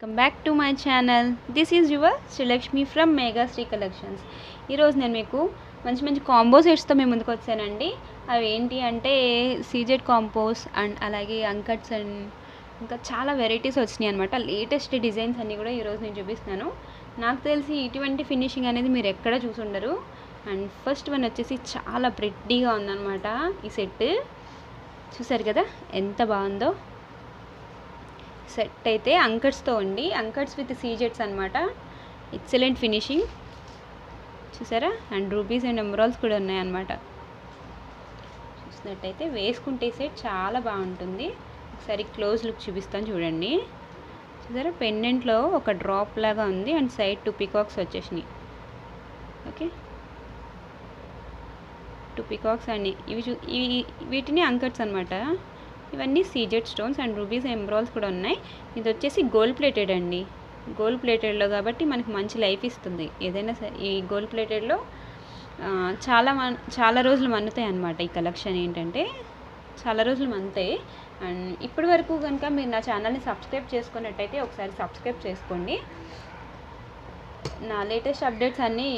Welcome back to my channel. This is your Srilakshmi from mega Sri collections. ఈరోజు నేను మీకు మంచి మంచి కాంబో సెట్స్తో మేము ముందుకు వచ్చానండి. అవి ఏంటి అంటే సీజెడ్ కాంపోస్ అండ్ అలాగే అంకట్స్ అండ్ ఇంకా చాలా వెరైటీస్ వచ్చినాయి అనమాట. లేటెస్ట్ డిజైన్స్ అన్నీ కూడా ఈరోజు నేను చూపిస్తున్నాను. నాకు తెలిసి ఇటువంటి ఫినిషింగ్ అనేది మీరు ఎక్కడ చూసుండరు. అండ్ ఫస్ట్ వన్ వచ్చేసి చాలా ప్రెట్టీగా ఉందన్నమాట. ఈ సెట్ చూసారు కదా ఎంత బాగుందో. సెట్ అయితే అంకట్స్తో ఉండి, అంకట్స్ విత్ సీజెట్స్ అనమాట. ఎక్సలెంట్ ఫినిషింగ్ చూసారా. అండ్ రూబీస్ అండ్ ఎమరాల్డ్స్ కూడా ఉన్నాయన్నమాట. చూసినట్టయితే వేసుకుంటే సెట్ చాలా బాగుంటుంది. ఒకసారి క్లోజ్ లుక్ చూపిస్తాను చూడండి. చూసారా పెండెంట్లో ఒక డ్రాప్ లాగా ఉంది అండ్ సైడ్ 2 పికాక్స్ వచ్చేసినాయి. ఓకే, 2 పికాక్స్ అని ఇవి వీటిని అంకట్స్ అనమాట. ఇవన్నీ CZ stones and rubies emeralds కూడా ఉన్నాయి. ఇది వచ్చేసి గోల్డ్ ప్లేటెడ్ అండి. గోల్డ్ ప్లేటెడ్లో కాబట్టి మనకి మంచి లైఫ్ ఇస్తుంది. ఏదైనా సరే ఈ గోల్డ్ ప్లేటెడ్లో చాలా రోజులు మన్నుతాయి అన్నమాట. ఈ కలెక్షన్ ఏంటంటే చాలా రోజులు మన్నుతాయి. అండ్ ఇప్పటి వరకు కనుక మీరు నా ఛానల్ని సబ్స్క్రైబ్ చేసుకున్నట్టయితే ఒకసారి సబ్స్క్రైబ్ చేసుకోండి. నా లేటెస్ట్ అప్డేట్స్ అన్నీ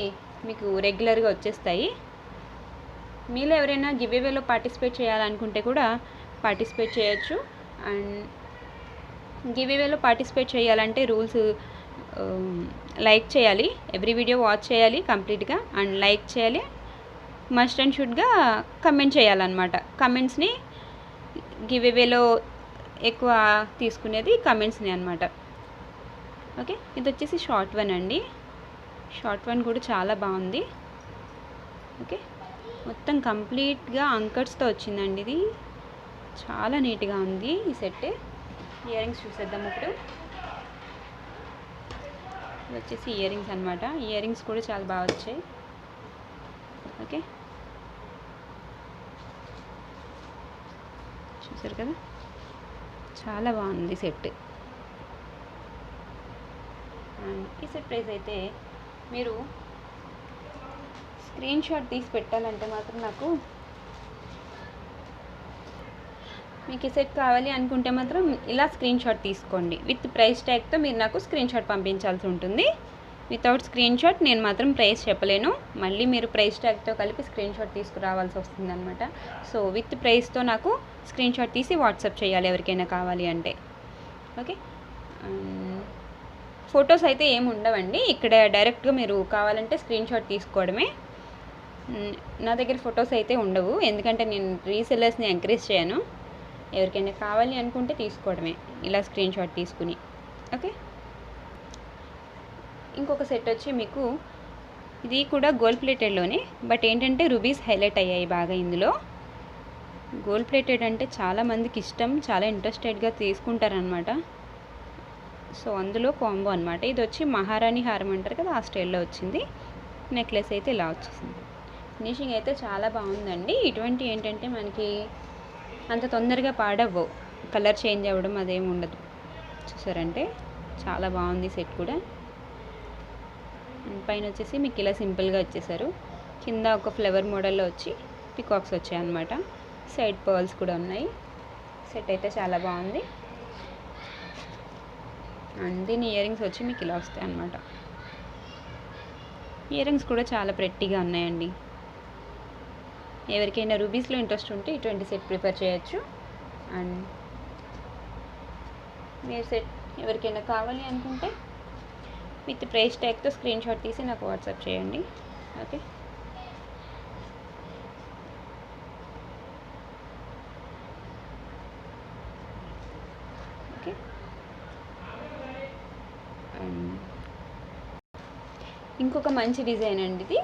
మీకు రెగ్యులర్గా వచ్చేస్తాయి. మీలో ఎవరైనా గివ్అవేలో పార్టిసిపేట్ చేయాలనుకుంటే కూడా పార్టిసిపేట్ చేయొచ్చు. అండ్ గివ్అవేలో పార్టిసిపేట్ చేయాలంటే రూల్స్ లైక్ చేయాలి, ఎవ్రీ వీడియో వాచ్ చేయాలి కంప్లీట్గా, అండ్ లైక్ చేయాలి, మస్ట్ అండ్ షుడ్గా కమెంట్ చేయాలన్నమాట. కమెంట్స్ని గివ్అవేలో ఎక్కువ తీసుకునేది కమెంట్స్ని అనమాట. ఓకే, ఇది వచ్చేసి షార్ట్ వన్ అండి. షార్ట్ వన్ కూడా చాలా బాగుంది. ఓకే, మొత్తం కంప్లీట్గా అంకట్స్తో వచ్చిందండి. ఇది చాలా నీట్గా ఉంది ఈ సెట్. ఇయర్ రింగ్స్ చూసేద్దాం ఇప్పుడు. ఇది వచ్చేసి ఇయర్ రింగ్స్ అనమాట. ఇయర్ రింగ్స్ కూడా చాలా బాగా వచ్చాయి. ఓకే, చూసారు కదా చాలా బాగుంది సెట్. అండ్ ఈ సెట్ ప్రైస్ అయితే మీరు స్క్రీన్ షాట్ తీసి పెట్టాలంటే మాత్రం మీకు ఈ సెట్ కావాలి అనుకుంటే మాత్రం ఇలా స్క్రీన్ షాట్ తీసుకోండి. విత్ ప్రైస్ ట్యాగ్తో మీరు నాకు స్క్రీన్ షాట్ పంపించాల్సి ఉంటుంది. వితౌట్ స్క్రీన్ షాట్ నేను మాత్రం ప్రైస్ చెప్పలేను. మళ్ళీ మీరు ప్రైస్ ట్యాగ్తో కలిపి స్క్రీన్ షాట్ తీసుకురావాల్సి వస్తుంది అనమాట. సో విత్ ప్రైస్తో నాకు స్క్రీన్ షాట్ తీసి వాట్సాప్ చేయాలి ఎవరికైనా కావాలి అంటే. ఓకే, ఫొటోస్ అయితే ఏమి ఉండవండి ఇక్కడ. డైరెక్ట్గా మీరు కావాలంటే స్క్రీన్ షాట్ తీసుకోవడమే. నా దగ్గర ఫొటోస్ అయితే ఉండవు, ఎందుకంటే నేను రీసెల్లర్స్ని ఎంకరేజ్ చేయను. ఎవరికైనా కావాలి అనుకుంటే తీసుకోవడమే ఇలా స్క్రీన్ షాట్ తీసుకుని. ఓకే, ఇంకొక సెట్ వచ్చి మీకు ఇది కూడా గోల్డ్ ప్లేటెడ్లోనే, బట్ ఏంటంటే రూబీస్ హైలైట్ అయ్యాయి బాగా ఇందులో. గోల్డ్ ప్లేటెడ్ అంటే చాలామందికి ఇష్టం, చాలా ఇంట్రెస్టెడ్గా తీసుకుంటారనమాట. సో అందులో కాంబో అనమాట. ఇది వచ్చి మహారాణి హారం అంటారు కదా, ఆ స్టైల్లో వచ్చింది. నెక్లెస్ అయితే ఇలా వచ్చేసింది. ఫినిషింగ్ అయితే చాలా బాగుందండి. ఇటువంటి ఏంటంటే మనకి అంత తొందరగా పాడవ్వవు, కలర్ చేంజ్ అవ్వడం అదేమి ఉండదు. చూసారంటే చాలా బాగుంది సెట్ కూడా. పైన వచ్చేసి మీకు ఇలా సింపుల్గా వచ్చేసారు. కింద ఒక ఫ్లవర్ మోడల్లో వచ్చి పికాక్స్ వచ్చాయి అన్నమాట. సైడ్ పర్ల్స్ కూడా ఉన్నాయి. సెట్ అయితే చాలా బాగుంది. అండ్ దీని ఇయర్ రింగ్స్ వచ్చి మీకు ఇలా వస్తాయి అన్నమాట. ఇయర్ రింగ్స్ కూడా చాలా ప్రెట్టీగా ఉన్నాయండి. ఎవరికైనా రూబీస్లో ఇంట్రెస్ట్ ఉంటే ఇటువంటి సెట్ ప్రిఫర్ చేయొచ్చు. అండ్ మీరు సెట్ ఎవరికైనా కావాలి అనుకుంటే విత్ ప్రైస్ ట్యాగ్తో స్క్రీన్ షాట్ తీసి నాకు వాట్సాప్ చేయండి. Okay, okay. ఇంకొక మంచి డిజైన్ అండి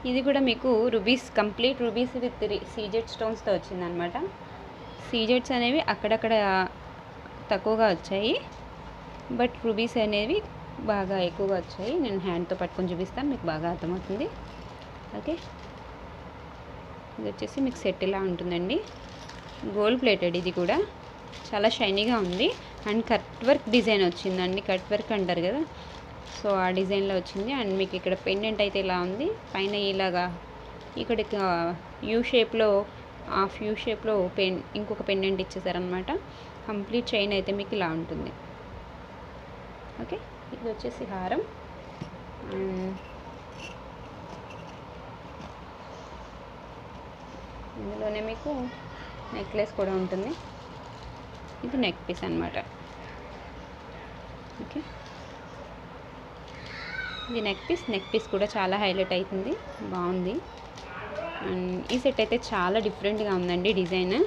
ఇది కూడా మీకు rubies, complete rubies with CZ స్టోన్స్తో వచ్చిందనమాట. సీజెడ్స్ అనేవి అక్కడక్కడ తక్కువగా వచ్చాయి, బట్ రూబీస్ అనేవి బాగా ఎక్కువగా వచ్చాయి. నేను హ్యాండ్తో పట్టుకొని చూపిస్తాను, మీకు బాగా అర్థమవుతుంది. ఓకే, ఇది వచ్చేసి మీకు సెట్ ఇలా ఉంటుందండి. గోల్డ్ ప్లేటెడ్, ఇది కూడా చాలా షైనీగా ఉంది. అండ్ కట్ వర్క్ డిజైన్ వచ్చిందండి. కట్ వర్క్ అంటారు కదా, సో ఆ డిజైన్లో వచ్చింది. అండ్ మీకు ఇక్కడ పెండెంట్ అయితే ఇలా ఉంది. పైన ఇలాగా ఇక్కడ యూ షేప్లో, హాఫ్ యూ షేప్లో ఇంకొక పెండెంట్ ఇచ్చేసారనమాట. కంప్లీట్ చైన్ అయితే మీకు ఇలా ఉంటుంది. ఓకే, ఇది వచ్చేసి హారం. ఇందులోనే మీకు నెక్లెస్ కూడా ఉంటుంది. ఇది నెక్ పీస్ అన్నమాట. ఓకే, ఇది నెక్ పీస్ కూడా చాలా హైలైట్ అవుతుంది, బాగుంది. అండ్ ఈ సెట్ అయితే చాలా డిఫరెంట్గా ఉందండి, డిజైన్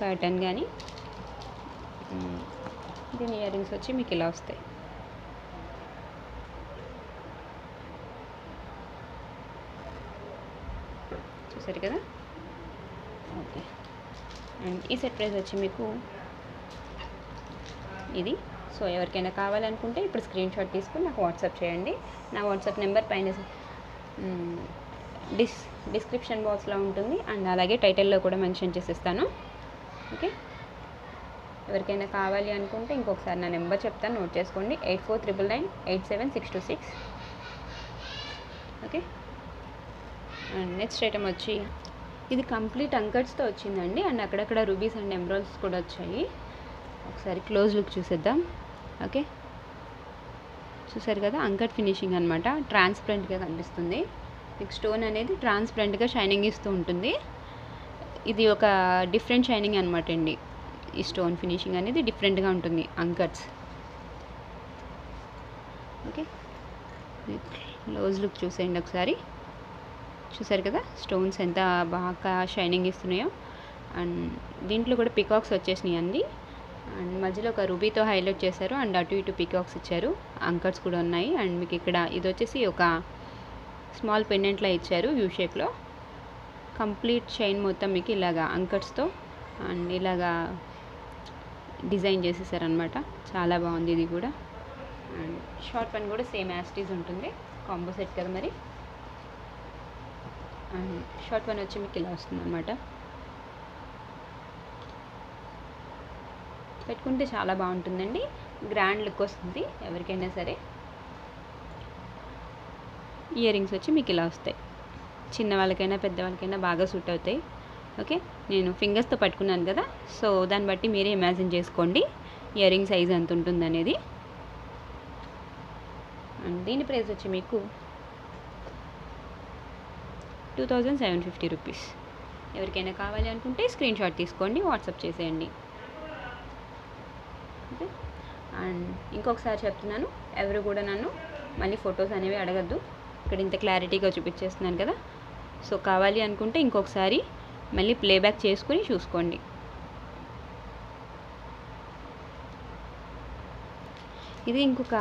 ప్యాటర్న్ కానీ. దీని ఇయర్ రింగ్స్ వచ్చి మీకు ఇలా వస్తాయి. చూసారు కదా. ఓకే, అండ్ ఈ సెట్ ప్రైస్ వచ్చి మీకు ఇది. సో ఎవరికైనా కావాలనుకుంటే ఇప్పుడు స్క్రీన్ షాట్ తీసుకుని నాకు వాట్సాప్ చేయండి. నా వాట్సాప్ నెంబర్ పైన డిస్క్రిప్షన్ బాక్స్లో ఉంటుంది, అండ్ అలాగే టైటిల్లో కూడా మెన్షన్ చేసేస్తాను. ఓకే, ఎవరికైనా కావాలి అనుకుంటే ఇంకొకసారి నా నెంబర్ చెప్తాను, నోట్ చేసుకోండి. 8499987626. ఓకే, అండ్ నెక్స్ట్ ఐటమ్ వచ్చి ఇది కంప్లీట్ అంకట్స్తో వచ్చిందండి, అండ్ అక్కడక్కడ రూబీస్ అండ్ ఎమరాల్డ్స్ కూడా వచ్చాయి. ఒకసారి క్లోజ్ లుక్ చూసేద్దాం. ఓకే, చూసారు కదా, అంకట్ ఫినిషింగ్ అనమాట. ట్రాన్స్పరెంట్గా కనిపిస్తుంది మీకు. స్టోన్ అనేది ట్రాన్స్పరెంట్గా షైనింగ్ ఇస్తూ ఉంటుంది. ఇది ఒక డిఫరెంట్ షైనింగ్ అనమాట అండి. ఈ స్టోన్ ఫినిషింగ్ అనేది డిఫరెంట్గా ఉంటుంది అంకట్స్. ఓకే, క్లోజ్ లుక్ చూసేయండి ఒకసారి. చూసారు కదా స్టోన్స్ ఎంత బాగా షైనింగ్ ఇస్తున్నాయో. అండ్ దీంట్లో కూడా పికాక్స్ వచ్చేసినాయి అండి. అండ్ మధ్యలో ఒక రూబీతో హైలైట్ చేశారు, అండ్ అటు ఇటు పికాక్స్ ఇచ్చారు. అంకట్స్ కూడా ఉన్నాయి. అండ్ మీకు ఇక్కడ ఇది వచ్చేసి ఒక స్మాల్ పెండెంట్లా ఇచ్చారు యూ షేప్లో. కంప్లీట్ చైన్ మొత్తం మీకు ఇలాగా అంకట్స్తో అండ్ ఇలాగా డిజైన్ చేసేసారనమాట. చాలా బాగుంది ఇది కూడా. అండ్ షార్ట్ వన్ కూడా సేమ్ యాస్టీస్ ఉంటుంది, కాంబో సెట్ కదా మరి. అండ్ షార్ట్ వన్ వచ్చి మీకు ఇలా వస్తుంది అనమాట. పెట్టుకుంటే చాలా బాగుంటుందండి, గ్రాండ్ లుక్ వస్తుంది ఎవరికైనా సరే. ఇయర్ రింగ్స్ వచ్చి మీకు ఇలా వస్తాయి. చిన్నవాళ్ళకైనా పెద్దవాళ్ళకైనా బాగా సూట్ అవుతాయి. ఓకే, నేను ఫింగర్స్తో పట్టుకున్నాను కదా, సో దాన్ని బట్టి మీరే ఇమాజిన్ చేసుకోండి ఇయర్ రింగ్ సైజ్ ఎంత ఉంటుంది అనేది. అండ్ దీని ప్రైస్ వచ్చి మీకు 2750 రూపీస్. ఎవరికైనా కావాలి అనుకుంటే స్క్రీన్ షాట్ తీసుకోండి, వాట్సాప్ చేసేయండి. ఓకే, అండ్ ఇంకొకసారి చెప్తున్నాను, ఎవరు కూడా నన్ను మళ్ళీ ఫొటోస్ అనేవి అడగద్దు. ఇక్కడ ఇంత క్లారిటీగా చూపించేస్తున్నాను కదా, సో కావాలి అనుకుంటే ఇంకొకసారి మళ్ళీ ప్లేబ్యాక్ చేసుకుని చూసుకోండి. ఇది ఇంకొక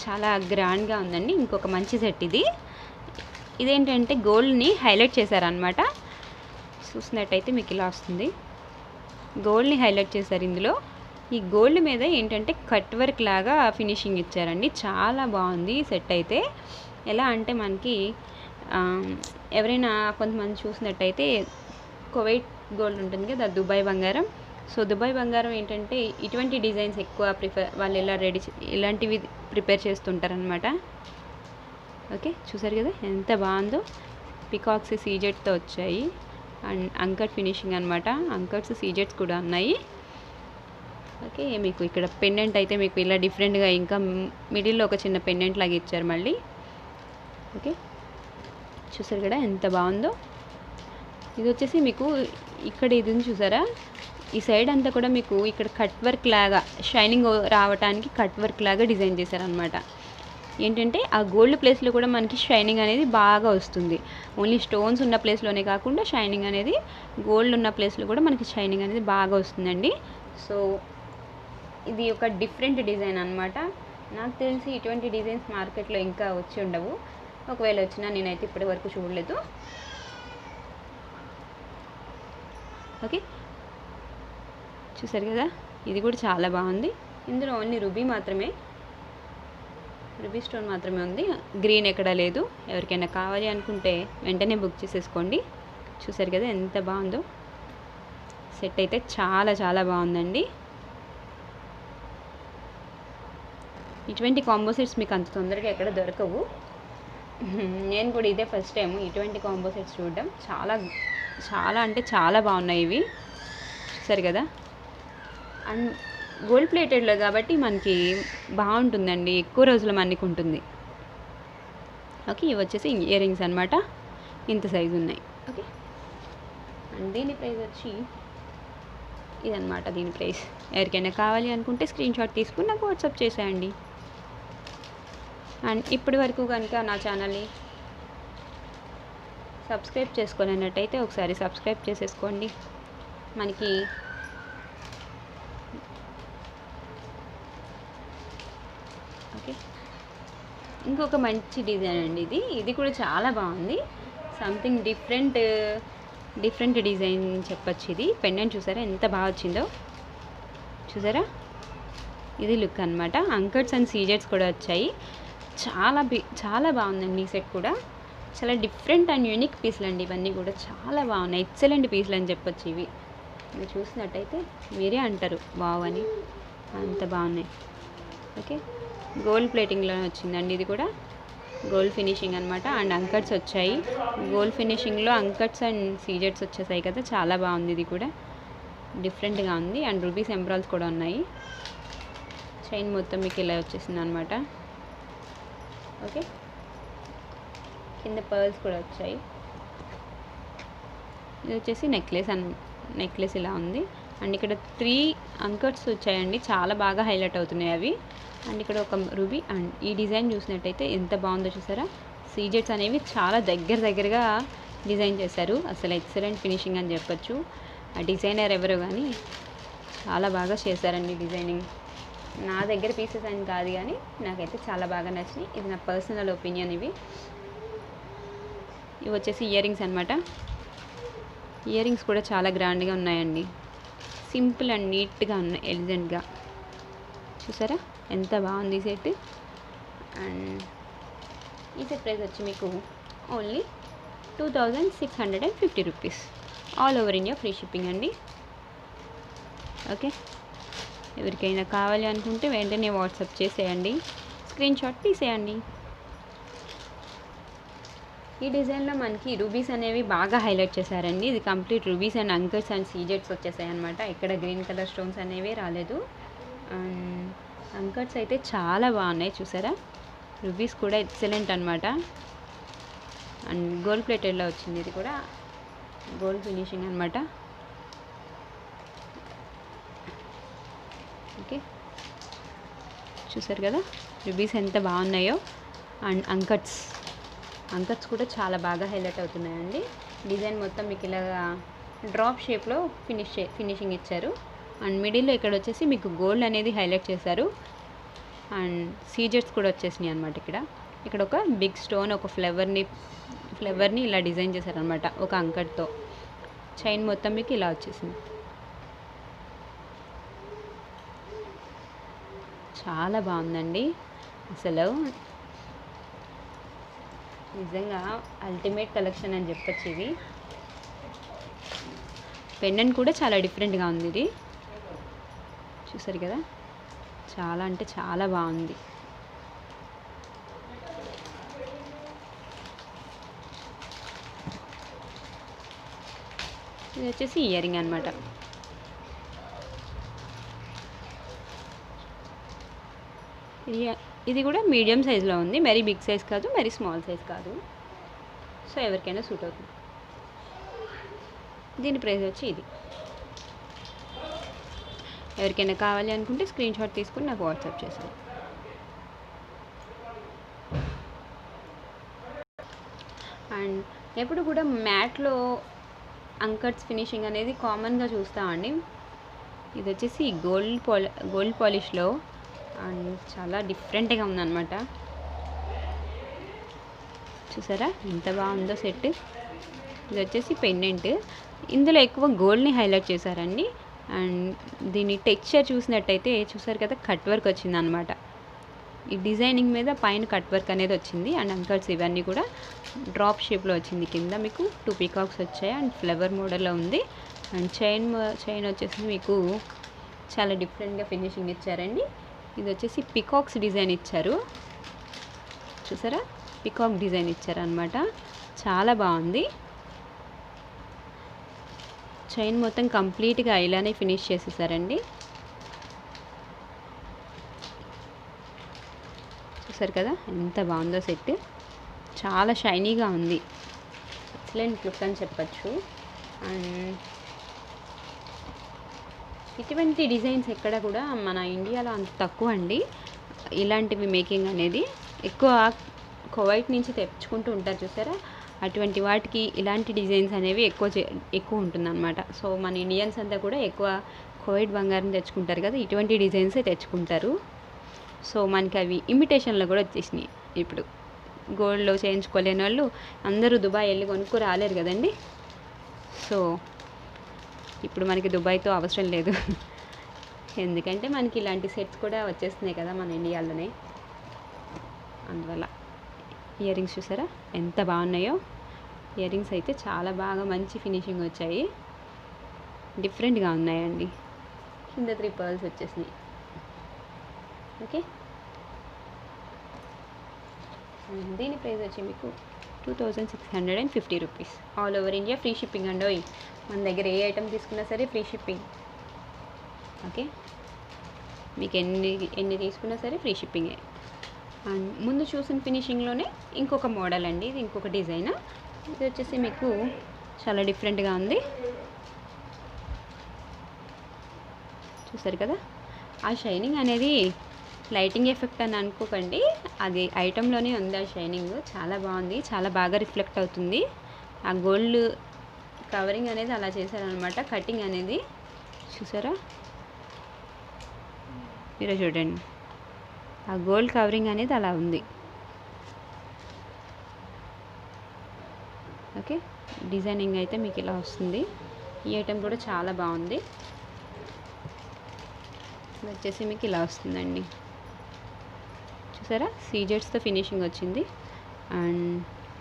చాలా గ్రాండ్గా ఉందండి, ఇంకొక మంచి సెట్ ఇది. ఇదేంటంటే గోల్డ్ని హైలైట్ చేశారనమాట. చూసినట్టయితే మీకు ఇలా వస్తుంది, గోల్డ్ని హైలైట్ చేశారు ఇందులో. ఈ గోల్డ్ మీద ఏంటంటే కట్ వర్క్ లాగా ఫినిషింగ్ ఇచ్చారండి, చాలా బాగుంది ఈ సెట్ అయితే. ఎలా అంటే మనకి ఎవరైనా కొంతమంది చూసినట్టయితే కువైట్ గోల్డ్ ఉంటుంది కదా, దుబాయ్ బంగారం. సో దుబాయ్ బంగారం ఏంటంటే ఇటువంటి డిజైన్స్ ఎక్కువ వాళ్ళు ఇలా ఇలాంటివి ప్రిపేర్ చేస్తుంటారనమాట. ఓకే, చూసారు కదా ఎంత బాగుందో. పికాక్స్ సీజెట్తో వచ్చాయి, అండ్ అంకట్ ఫినిషింగ్ అనమాట. అంకట్స్ సీజెట్స్ కూడా ఉన్నాయి. ఓకే, మీకు ఇక్కడ పెండెంట్ అయితే మీకు ఇలా డిఫరెంట్గా ఇంకా మిడిల్లో ఒక చిన్న పెండెంట్ లాగా ఇచ్చారు మళ్ళీ. ఓకే, చూసారు కదా ఎంత బాగుందో. ఇది వచ్చేసి మీకు ఇక్కడ ఇది చూసారా, ఈ సైడ్ అంతా కూడా మీకు ఇక్కడ కట్ వర్క్ లాగా షైనింగ్ రావడానికి కట్ వర్క్ లాగా డిజైన్ చేశారనమాట. ఏంటంటే ఆ గోల్డ్ ప్లేస్లో కూడా మనకి షైనింగ్ అనేది బాగా వస్తుంది. ఓన్లీ స్టోన్స్ ఉన్న ప్లేస్లోనే కాకుండా షైనింగ్ అనేది గోల్డ్ ఉన్న ప్లేస్లో కూడా మనకి షైనింగ్ అనేది బాగా వస్తుందండి. సో ఇది ఒక డిఫరెంట్ డిజైన్ అనమాట. నాకు తెలిసి ఇటువంటి డిజైన్స్ మార్కెట్లో ఇంకా వచ్చి ఉండవు, ఒకవేళ వచ్చినా నేనైతే ఇప్పటి వరకు చూడలేదు. ఓకే, చూసారు కదా ఇది కూడా చాలా బాగుంది. ఇందులో ఓన్లీ రూబీ స్టోన్ మాత్రమే ఉంది, గ్రీన్ ఎక్కడా లేదు. ఎవరికైనా కావాలి అనుకుంటే వెంటనే బుక్ చేసేసుకోండి. చూసారు కదా ఎంత బాగుందో సెట్ అయితే, చాలా చాలా బాగుందండి. ఇటువంటి కాంబో సెట్స్ మీకు అంత తొందరగా ఎక్కడ దొరకవు. నేను కూడా ఇదే ఫస్ట్ టైం ఇటువంటి కాంబో సెట్స్ చూడడం. చాలా చాలా అంటే చాలా బాగున్నాయి ఇవి, చూసారు కదా. అండ్ గోల్డ్ ప్లేటెడ్లో కాబట్టి మనకి బాగుంటుందండి, ఎక్కువ రోజుల మనకి ఉంటుంది. ఓకే, ఇవి వచ్చేసి ఇయర్ రింగ్స్ అనమాట, ఇంత సైజు ఉన్నాయి. ఓకే, అండ్ దీని ప్రైస్ వచ్చి ఇదనమాట. దీని ప్రైస్ ఎవరికైనా కావాలి అనుకుంటే స్క్రీన్ షాట్ తీసుకుని నాకు వాట్సాప్ చేసేయండి. అండ్ ఇప్పటి వరకు కనుక నా ఛానల్ని సబ్స్క్రైబ్ చేసుకోలేనట్టయితే ఒకసారి సబ్స్క్రైబ్ చేసేసుకోండి. మనకి ఓకే, ఇంకొక మంచి డిజైన్ అండి. ఇది కూడా చాలా బాగుంది. సంథింగ్ డిఫరెంట్ డిజైన్ చెప్పచ్చు. ఇది పెండెంట్ చూసారా ఎంత బాగా వచ్చిందో, చూసారా? ఇది లుక్ అనమాట. అంకట్స్ అండ్ సీజెట్స్ కూడా వచ్చాయి. చాలా బాగుందండి ఈ సెట్ కూడా. చాలా డిఫరెంట్ అండ్ యూనిక్ పీస్లు అండి ఇవన్నీ కూడా. చాలా బాగున్నాయి, ఎక్సలెంట్ పీస్లు అని చెప్పొచ్చు. ఇవి మీరు చూసినట్టయితే మీరే అంటారు వావ్ అని, అంత బాగున్నాయి. ఓకే, గోల్డ్ ప్లేటింగ్లో వచ్చిందండి. ఇది కూడా గోల్డ్ ఫినిషింగ్ అనమాట. అండ్ అంకట్స్ వచ్చాయి. గోల్డ్ ఫినిషింగ్లో అంకట్స్ అండ్ సీజెట్స్ వచ్చేసాయి కదా, చాలా బాగుంది. ఇది కూడా డిఫరెంట్గా ఉంది. అండ్ రూబీస్ ఎంబ్రాల్స్ కూడా ఉన్నాయి. చైన్ మొత్తం మీకు ఇలా వచ్చేసింది అనమాట. ఓకే, కింద పర్ల్స్ కూడా వచ్చాయి. ఇది వచ్చేసి నెక్లెస్ ఇలా ఉంది. అండ్ ఇక్కడ 3 అంకట్స్ వచ్చాయండి, చాలా బాగా హైలైట్ అవుతున్నాయి అవి. అండ్ ఇక్కడ ఒక రూబీ. అండ్ ఈ డిజైన్ చూసినట్టయితే ఎంత బాగుందో చూసారా? సీజెట్స్ అనేవి చాలా దగ్గరగా డిజైన్ చేశారు. అసలు ఎక్సలెంట్ ఫినిషింగ్ అని చెప్పొచ్చు. ఆ డిజైనర్ ఎవరో కానీ చాలా బాగా చేశారండి డిజైనింగ్. నా దగ్గర పీసెస్ అని కాదు కానీ నాకైతే చాలా బాగా నచ్చినాయి. ఇది నా పర్సనల్ ఒపీనియన్. ఇవి వచ్చేసి ఇయర్ రింగ్స్ అనమాట. ఇయర్ రింగ్స్ కూడా చాలా గ్రాండ్గా ఉన్నాయండి. సింపుల్ అండ్ నీట్గా ఉన్నాయి, ఎలిజెంట్గా. చూసారా ఎంత బాగుంది ఈ సెట్. అండ్ ఈ సెట్ ప్రైస్ వచ్చి మీకు only 2650 rupees. All over India free shipping అండి. ఓకే, ఎవరికైనా కావాలి అనుకుంటే వెంటనే వాట్సాప్ చేసేయండి, స్క్రీన్ షాట్ తీసేయండి. ఈ డిజైన్లో మనకి రూబీస్ అనేవి బాగా హైలైట్ చేశారండి. ఇది కంప్లీట్ రూబీస్ అండ్ అంకర్స్ అండ్ సీజెట్స్ వచ్చేసాయి అనమాట. ఇక్కడ గ్రీన్ కలర్ స్టోన్స్ అనేవి రాలేదు. అండ్ అంకర్స్ అయితే చాలా బాగున్నాయి చూసారా? రూబీస్ కూడా ఎక్సలెంట్ అనమాట. అండ్ గోల్డ్ ప్లేటెడ్లో వచ్చింది. ఇది కూడా గోల్డ్ ఫినిషింగ్ అనమాట. ఓకే, చూసారు కదా రూబీస్ ఎంత బాగున్నాయో. అండ్ అంకట్స్ కూడా చాలా బాగా హైలైట్ అవుతున్నాయండి. డిజైన్ మొత్తం మీకు ఇలాగా డ్రాప్ షేప్లో ఫినిషింగ్ ఇచ్చారు. అండ్ మిడిల్లో ఇక్కడ వచ్చేసి మీకు గోల్డ్ అనేది హైలైట్ చేశారు. అండ్ సీజెట్స్ కూడా వచ్చేసినాయి అనమాట. ఇక్కడ ఒక బిగ్ స్టోన్, ఒక ఫ్లవర్ని ఇలా డిజైన్ చేశారనమాట ఒక అంకట్తో. చైన్ మొత్తం మీకు ఇలా వచ్చేసింది. చాలా బాగుందండి అసలు. నిజంగా అల్టిమేట్ కలెక్షన్ అని చెప్పొచ్చు. ఇది పెండెంట్ కూడా చాలా డిఫరెంట్గా ఉంది. ఇది చూసారు కదా, చాలా అంటే చాలా బాగుంది. ఇది వచ్చేసి ఇయర్ రింగ్ అనమాట. ఇది కూడా మీడియం సైజులో ఉంది, మరీ బిగ్ సైజ్ కాదు, మరీ స్మాల్ సైజ్ కాదు. సో ఎవరికైనా సూట్ అవుతుంది. దీని ప్రైస్ వచ్చి ఇది. ఎవరికైనా కావాలి అనుకుంటే స్క్రీన్ షాట్ తీసుకుని నాకు వాట్సాప్ చేసాను. అండ్ ఎప్పుడు కూడా మ్యాట్లో అంకట్స్ ఫినిషింగ్ అనేది కామన్గా చూస్తామండి. ఇది వచ్చేసి గోల్డ్ పాలిష్లో అండ్ చాలా డిఫరెంట్గా ఉందన్నమాట. చూసారా ఎంత బాగుందో సెట్. ఇది వచ్చేసి పెండెంట్. ఇందులో ఎక్కువ గోల్డ్ని హైలైట్ చేశారండి. అండ్ దీని టెక్స్చర్ చూసినట్టయితే చూసారు కదా, కట్ వర్క్ వచ్చింది అనమాట. ఈ డిజైనింగ్ మీద పైన కట్ వర్క్ అనేది వచ్చింది. అండ్ అంకల్స్ ఇవన్నీ కూడా డ్రాప్ షేప్లో వచ్చింది. కింద మీకు 2 పీకాక్స్ వచ్చాయి అండ్ ఫ్లవర్ మోడల్లో ఉంది. అండ్ చైన్ వచ్చేసి మీకు చాలా డిఫరెంట్గా ఫినిషింగ్ ఇచ్చారండి. ఇది వచ్చేసి పికాక్స్ డిజైన్ ఇచ్చారు. చూసారా, పికాక్ డిజైన్ ఇచ్చారనమాట. చాలా బాగుంది. చైన్ మొత్తం కంప్లీట్గా ఇలానే ఫినిష్ చేసేసారండి. చూసారు కదా ఎంత బాగుందో సెట్, చాలా షైనీగా ఉంది, ఎక్సలెంట్ లుక్ అని చెప్పచ్చు. అండ్ ఇటువంటి డిజైన్స్ ఎక్కడ కూడా మన ఇండియాలో అంత తక్కువ అండి. ఇలాంటివి మేకింగ్ అనేది ఎక్కువ కువైట్ నుంచి తెచ్చుకుంటూ ఉంటారు చూసారా, అటువంటి వాటికి ఇలాంటి డిజైన్స్ అనేవి ఎక్కువ ఉంటుందన్నమాట. సో మన ఇండియన్స్ అంతా కూడా ఎక్కువ కువైట్ బంగారం తెచ్చుకుంటారు కదా, ఇటువంటి డిజైన్సే తెచ్చుకుంటారు. సో మనకి అవి ఇమిటేషన్లో కూడా వచ్చేసినాయి. ఇప్పుడు గోల్డ్లో చేయించుకోలేని వాళ్ళు అందరూ దుబాయ్ వెళ్ళి కొనుక్కు రాలేరు కదండి. సో ఇప్పుడు మనకి దుబాయ్తో అవసరం లేదు, ఎందుకంటే మనకి ఇలాంటి సెట్స్ కూడా వచ్చేస్తున్నాయి కదా మన ఇండియాలోనే. అందువల్ల ఇయర్ రింగ్స్ చూసారా ఎంత బాగున్నాయో. ఇయర్ రింగ్స్ అయితే చాలా బాగా మంచి ఫినిషింగ్ వచ్చాయి, డిఫరెంట్గా ఉన్నాయండి. కింద 3 పర్ల్స్ వచ్చేసినాయి. ఓకే, దీని ప్రైస్ వచ్చి మీకు 2650 rupees. All over India free shipping అండి. మన దగ్గర ఏ ఐటమ్ తీసుకున్నా సరే ఫ్రీ షిప్పింగ్. ఓకే, మీకు ఎన్ని తీసుకున్నా సరే ఫ్రీ షిప్పింగే. అండ్ ముందు చూసిన ఫినిషింగ్లోనే ఇంకొక మోడల్ అండి, ఇది ఇంకొక డిజైన్. ఇది వచ్చేసి మీకు చాలా డిఫరెంట్గా ఉంది, చూసారు కదా. ఆ షైనింగ్ అనేది లైటింగ్ ఎఫెక్ట్ అని అనుకోకండి, అది ఐటెంలోనే ఉంది. ఆ షైనింగ్ చాలా బాగుంది, చాలా బాగా రిఫ్లెక్ట్ అవుతుంది. ఆ గోల్డ్ కవరింగ్ అనేది అలా చేశారనమాట, కటింగ్ అనేది చూసారా. మీరు చూడండి, ఆ గోల్డ్ కవరింగ్ అనేది అలా ఉంది. ఓకే, డిజైనింగ్ అయితే మీకు ఇలా వస్తుంది. ఈ ఐటెం కూడా చాలా బాగుంది. ఇది వచ్చేసి మీకు ఇలా వస్తుందండి, చూసారా. సీజెట్స్తో ఫినిషింగ్ వచ్చింది. అండ్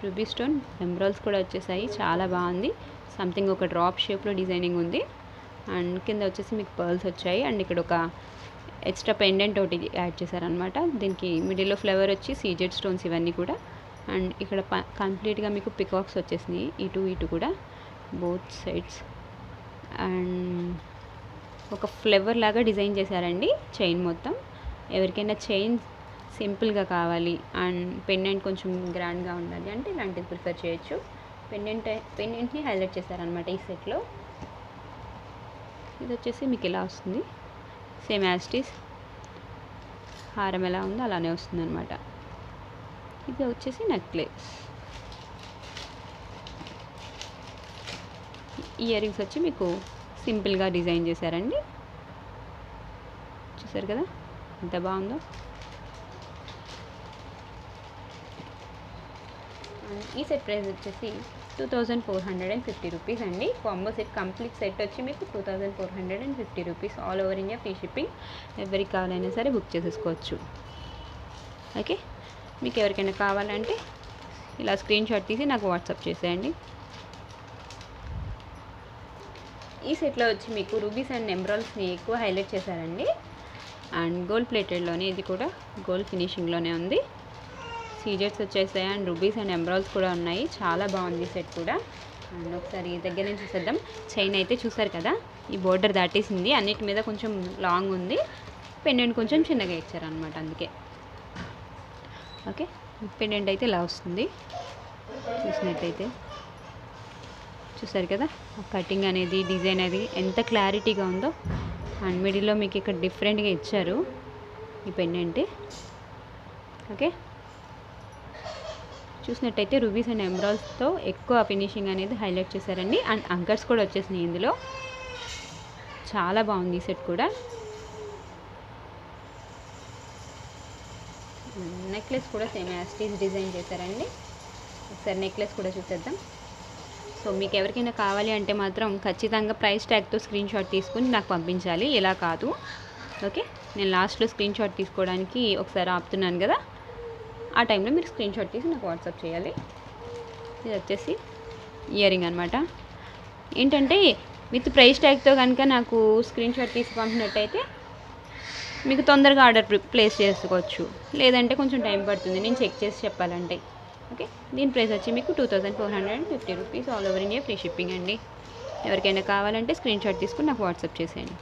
రూబీ స్టోన్ ఎంబ్రాయిల్స్ కూడా వచ్చేసాయి, చాలా బాగుంది. సంథింగ్ ఒక డ్రాప్ షేప్లో డిజైనింగ్ ఉంది. అండ్ కింద వచ్చేసి మీకు పర్ల్స్ వచ్చాయి. అండ్ ఇక్కడ ఒక ఎక్స్ట్రా పెండెంట్ ఒకటి యాడ్ చేశారనమాట. దీనికి మిడిల్లో ఫ్లవర్ వచ్చి సీజెడ్ స్టోన్స్ ఇవన్నీ కూడా. అండ్ ఇక్కడ కంప్లీట్గా మీకు పికాక్స్ వచ్చేసినాయి, ఇటు కూడా బోత్ సైడ్స్. అండ్ ఒక ఫ్లవర్ లాగా డిజైన్ చేశారండి చైన్ మొత్తం. ఎవరికైనా చైన్ సింపుల్గా కావాలి అండ్ పెండెంట్ కొంచెం గ్రాండ్గా ఉండాలి అంటే ఇలాంటిది ప్రిఫర్ చేయొచ్చు. పెండెంట్ని హైలైట్ చేశారనమాట ఈ సెట్లో. ఇది వచ్చేసి మీకు ఇలా వస్తుంది, సేమ్ యాస్టీస్ హారం ఎలా ఉందో అలానే వస్తుంది అనమాట. ఇది వచ్చేసి నెక్లెస్. ఇయర్ రింగ్స్ వచ్చి మీకు సింపుల్గా డిజైన్ చేశారండి, చూసారు కదా ఎంత బాగుందో. ఈ సెట్ ప్రైస్ వచ్చేసి 2450 రూపీస్ అండి. కాంబో సెట్ కంప్లీట్ సెట్ వచ్చి మీకు 2450 rupees. All over India free shipping. ఎవరికి కావాలైనా సరే బుక్ చేసేసుకోవచ్చు. ఓకే, మీకు ఎవరికైనా కావాలంటే ఇలా స్క్రీన్ షాట్ తీసి నాకు వాట్సాప్ చేసేయండి. ఈ సెట్లో వచ్చి మీకు రూబీస్ అండ్ ఎంబ్రాయిల్స్ని ఎక్కువ హైలైట్ చేశారండి. అండ్ గోల్డ్ ప్లేటెడ్లోనే, ఇది కూడా గోల్డ్ ఫినిషింగ్లోనే ఉంది. సీజెట్స్ వచ్చేసాయి అండ్ రూబీస్ అండ్ ఎంబ్రాయిల్స్ కూడా ఉన్నాయి. చాలా బాగుంది సెట్ కూడా. అండ్ ఒకసారి దగ్గర నుంచి చూసేద్దాం. చైన్ అయితే చూసారు కదా, ఈ బోర్డర్ దాటేసింది, అన్నిటి మీద కొంచెం లాంగ్ ఉంది. పెండెంట్ కొంచెం చిన్నగా ఇచ్చారనమాట, అందుకే. ఓకే, పెండెంట్ అయితే ఇలా వస్తుంది చూసినట్టయితే. చూసారు కదా కటింగ్ అనేది, డిజైన్ అది ఎంత క్లారిటీగా ఉందో. అండ్ మిడిల్లో మీకు ఇక్కడ డిఫరెంట్గా ఇచ్చారు ఈ పెండెంట్. ఓకే, చూసినట్టయితే రూబీస్ అండ్ ఎంబ్రాయిల్స్తో ఎక్కువ ఫినిషింగ్ అనేది హైలైట్ చేశారండి. అండ్ అంకర్స్ కూడా వచ్చేసినాయి ఇందులో. చాలా బాగుంది ఈ సెట్ కూడా. నెక్లెస్ కూడా సేమ్ యాస్టీస్ డిజైన్ చేశారండి. ఒకసారి నెక్లెస్ కూడా చూసేద్దాం. సో మీకు ఎవరికైనా కావాలి అంటే మాత్రం ఖచ్చితంగా ప్రైస్ ట్యాగ్తో స్క్రీన్ షాట్ తీసుకుని నాకు పంపించాలి, ఇలా కాదు. ఓకే, నేను లాస్ట్లో స్క్రీన్ షాట్ తీసుకోవడానికి ఒకసారి ఆపుతున్నాను కదా, ఆ టైంలో మీరు స్క్రీన్ షాట్ తీసి నాకు వాట్సాప్ చేయాలి. ఇది వచ్చేసి ఇయర్ రింగ్ అనమాట. ఏంటంటే విత్ ప్రైస్ ట్యాగ్తో కనుక నాకు స్క్రీన్ షాట్ తీసి పంపినట్టయితే మీకు తొందరగా ఆర్డర్ ప్లేస్ చేసుకోవచ్చు, లేదంటే కొంచెం టైం పడుతుంది నేను చెక్ చేసి చెప్పాలంటే. ఓకే, దీని ప్రైస్ వచ్చి మీకు 2450 rupees. All over India free shipping అండి. ఎవరికైనా కావాలంటే స్క్రీన్ షాట్ తీసుకుని నాకు వాట్సాప్ చేసేయండి.